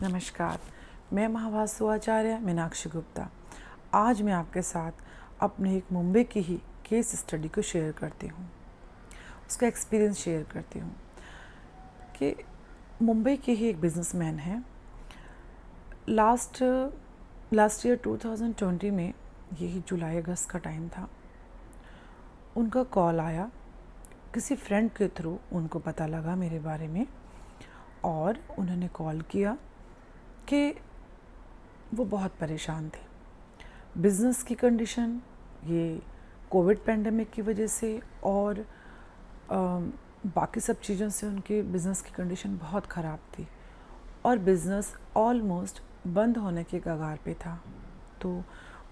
नमस्कार, मैं महावासु आचार्य मीनाक्षी गुप्ता। आज मैं आपके साथ अपने एक मुंबई की ही केस स्टडी को शेयर करती हूँ, उसका एक्सपीरियंस शेयर करती हूँ कि मुंबई के ही एक बिजनेसमैन हैं। लास्ट ईयर 2020 में, यही जुलाई अगस्त का टाइम था, उनका कॉल आया। किसी फ्रेंड के थ्रू उनको पता लगा मेरे बारे में और उन्होंने कॉल किया कि वो बहुत परेशान थे। बिज़नेस की कंडीशन, ये कोविड पेंडेमिक की वजह से और बाकी सब चीज़ों से उनके बिज़नेस की कंडीशन बहुत ख़राब थी और बिज़नेस ऑलमोस्ट बंद होने के कगार पे था। तो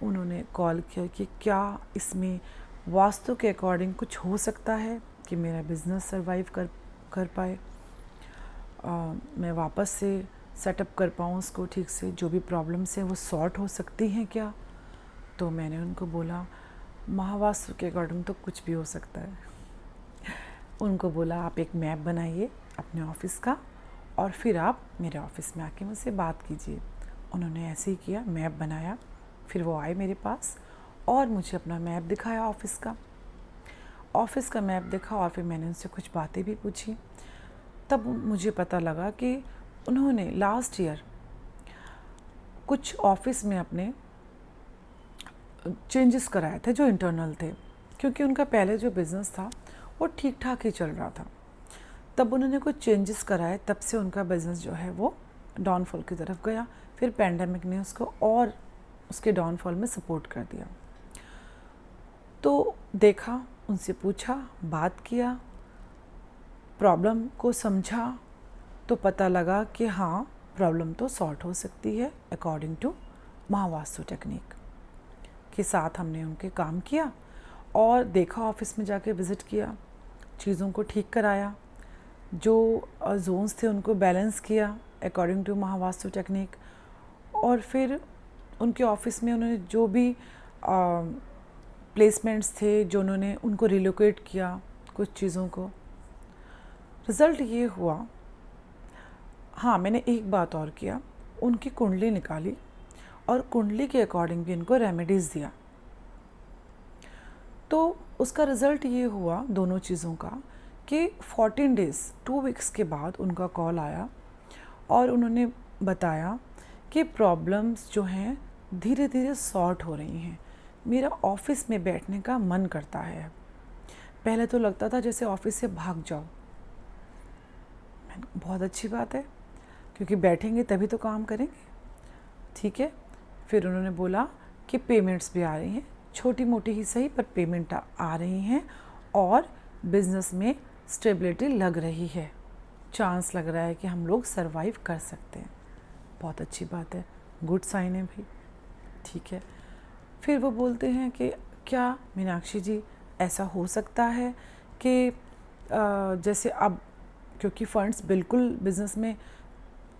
उन्होंने कॉल किया कि क्या इसमें वास्तु के अकॉर्डिंग कुछ हो सकता है कि मेरा बिज़नेस सरवाइव कर पाए, मैं वापस से सेटअप कर पाऊँ उसको ठीक से, जो भी प्रॉब्लम्स हैं वो सॉर्ट हो सकती हैं क्या। तो मैंने उनको बोला महावास्तु के अकॉर्डिंग तो कुछ भी हो सकता है। उनको बोला आप एक मैप बनाइए अपने ऑफिस का और फिर आप मेरे ऑफिस में आके मुझसे बात कीजिए। उन्होंने ऐसे ही किया, मैप बनाया, फिर वो आए मेरे पास और मुझे अपना मैप दिखाया ऑफिस का मैप दिखा और फिर मैंने उनसे कुछ बातें भी पूछी। तब मुझे पता लगा कि उन्होंने लास्ट ईयर कुछ ऑफिस में अपने चेंजेस कराए थे जो इंटरनल थे, क्योंकि उनका पहले जो बिज़नेस था वो ठीक ठाक ही चल रहा था। तब उन्होंने कुछ चेंजेस कराए, तब से उनका बिज़नेस जो है वो डाउनफॉल की तरफ गया। फिर पैंडेमिक ने उसको और उसके डाउनफॉल में सपोर्ट कर दिया। तो देखा, उनसे पूछा, बात किया, प्रॉब्लम को समझा, तो पता लगा कि हाँ, प्रॉब्लम तो सॉर्ट हो सकती है अकॉर्डिंग टू महावास्तु टेक्निक के साथ। हमने उनके काम किया और देखा, ऑफिस में जाके विज़िट किया, चीज़ों को ठीक कराया, जो जोन्स थे उनको बैलेंस किया अकॉर्डिंग टू महावास्तु टेक्निक। और फिर उनके ऑफिस में उन्होंने जो भी प्लेसमेंट्स थे जो उन्होंने उनको रिलोकेट किया कुछ चीज़ों को। रिज़ल्ट ये हुआ, हाँ, मैंने एक बात और किया, उनकी कुंडली निकाली और कुंडली के अकॉर्डिंग भी इनको रेमेडीज़ दिया। तो उसका रिज़ल्ट ये हुआ दोनों चीज़ों का कि 14 डेज़ 2 वीक्स के बाद उनका कॉल आया और उन्होंने बताया कि प्रॉब्लम्स जो हैं धीरे धीरे सॉर्ट हो रही हैं। मेरा ऑफिस में बैठने का मन करता है। पहले तो लगता था जैसे ऑफिस से भाग जाओ। बहुत अच्छी बात है, क्योंकि बैठेंगे तभी तो काम करेंगे। ठीक है। फिर उन्होंने बोला कि पेमेंट्स भी आ रही हैं, छोटी मोटी ही सही पर पेमेंट आ रही हैं और बिज़नेस में स्टेबिलिटी लग रही है, चांस लग रहा है कि हम लोग सरवाइव कर सकते हैं। बहुत अच्छी बात है, गुड साइन है भाई। ठीक है। फिर वो बोलते हैं कि क्या मीनाक्षी जी ऐसा हो सकता है कि जैसे अब क्योंकि फंड्स बिल्कुल बिज़नेस में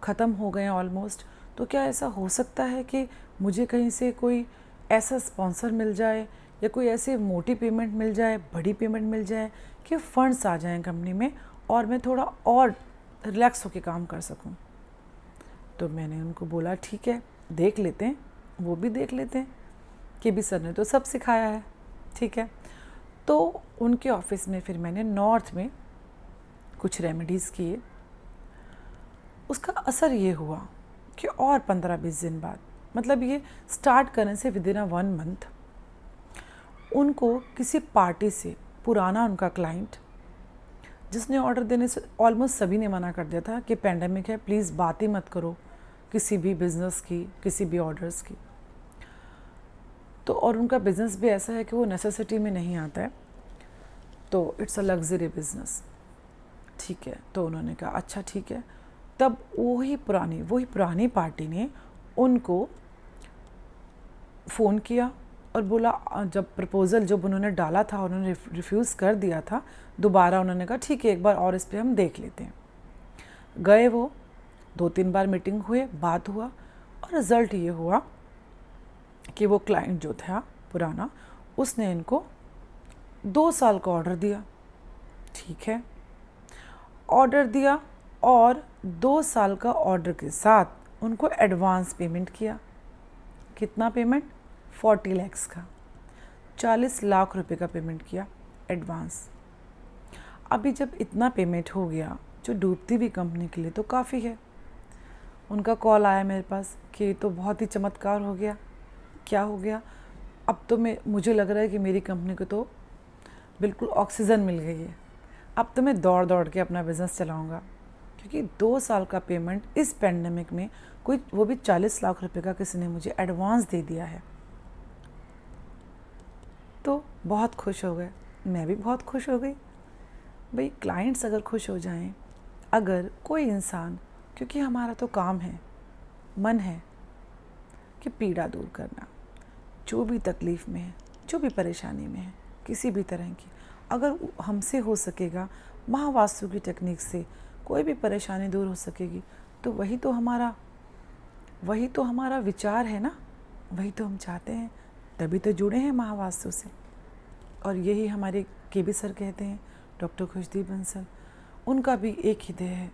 ख़त्म हो गए हैं ऑलमोस्ट, तो क्या ऐसा हो सकता है कि मुझे कहीं से कोई ऐसा स्पॉन्सर मिल जाए या कोई ऐसे मोटी पेमेंट मिल जाए, बड़ी पेमेंट मिल जाए कि फ़ंड्स आ जाएं कंपनी में और मैं थोड़ा और रिलैक्स होकर काम कर सकूं। तो मैंने उनको बोला ठीक है, देख लेते हैं, वो भी देख लेते हैं कि भी सर ने तो सब सिखाया है। ठीक है। तो उनके ऑफिस में फिर मैंने नॉर्थ में कुछ रेमेडीज़ किए। उसका असर ये हुआ कि और 15-20 दिन बाद, मतलब ये स्टार्ट करने से विदिन 1 मंथ, उनको किसी पार्टी से, पुराना उनका क्लाइंट जिसने ऑर्डर देने से ऑलमोस्ट सभी ने मना कर दिया था कि पेंडेमिक है, प्लीज़ बात ही मत करो किसी भी बिज़नेस की, किसी भी ऑर्डर्स की। तो और उनका बिज़नेस भी ऐसा है कि वो नेसेसिटी में नहीं आता है, तो इट्स अ लग्जरी बिज़नेस। ठीक है। तो उन्होंने कहा अच्छा ठीक है। तब वही पुरानी पार्टी ने उनको फ़ोन किया और बोला, जब प्रपोज़ल जब उन्होंने डाला था उन्होंने रिफ्यूज़ कर दिया था, दोबारा उन्होंने कहा ठीक है एक बार और इस पर हम देख लेते हैं। गए, वो 2-3 बार मीटिंग हुए, बात हुआ और रिज़ल्ट ये हुआ कि वो क्लाइंट जो था पुराना, उसने इनको 2 साल का ऑर्डर दिया। ठीक है। ऑर्डर दिया और 2 साल का ऑर्डर के साथ उनको एडवांस पेमेंट किया। कितना पेमेंट? 40 lakhs का, 40 लाख रुपए का पेमेंट किया एडवांस। अभी जब इतना पेमेंट हो गया जो डूबती हुई कंपनी के लिए तो काफ़ी है, उनका कॉल आया मेरे पास कि तो बहुत ही चमत्कार हो गया। क्या हो गया? अब तो मुझे लग रहा है कि मेरी कंपनी को तो बिल्कुल ऑक्सीजन मिल गई है, अब तो मैं दौड़ दौड़ के अपना बिज़नेस चलाऊंगा, क्योंकि 2 साल का पेमेंट इस पेंडेमिक में कोई, वो भी 40 लाख रुपए का किसी ने मुझे एडवांस दे दिया है। तो बहुत खुश हो गए, मैं भी बहुत खुश हो गई। भाई क्लाइंट्स अगर खुश हो जाएं, अगर कोई इंसान, क्योंकि हमारा तो काम है, मन है कि पीड़ा दूर करना, जो भी तकलीफ़ में है, जो भी परेशानी में है, किसी भी तरह की, अगर हमसे हो सकेगा, महावास्तु की टेक्निक से कोई भी परेशानी दूर हो सकेगी, तो वही तो हमारा विचार है ना, वही तो हम चाहते हैं, तभी तो जुड़े हैं महावास्तु से। और यही हमारे केबी सर कहते हैं, डॉक्टर खुशदीप बंसल, उनका भी एक ही ध्येय है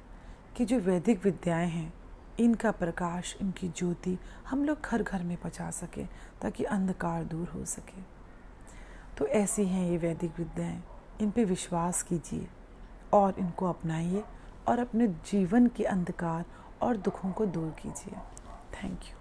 कि जो वैदिक विद्याएं हैं, इनका प्रकाश, इनकी ज्योति हम लोग घर घर में पहुंचा सकें, ताकि अंधकार दूर हो सके। तो ऐसी हैं ये वैदिक विद्याएं, इन पे विश्वास कीजिए और इनको अपनाइए और अपने जीवन के अंधकार और दुखों को दूर कीजिए। Thank you.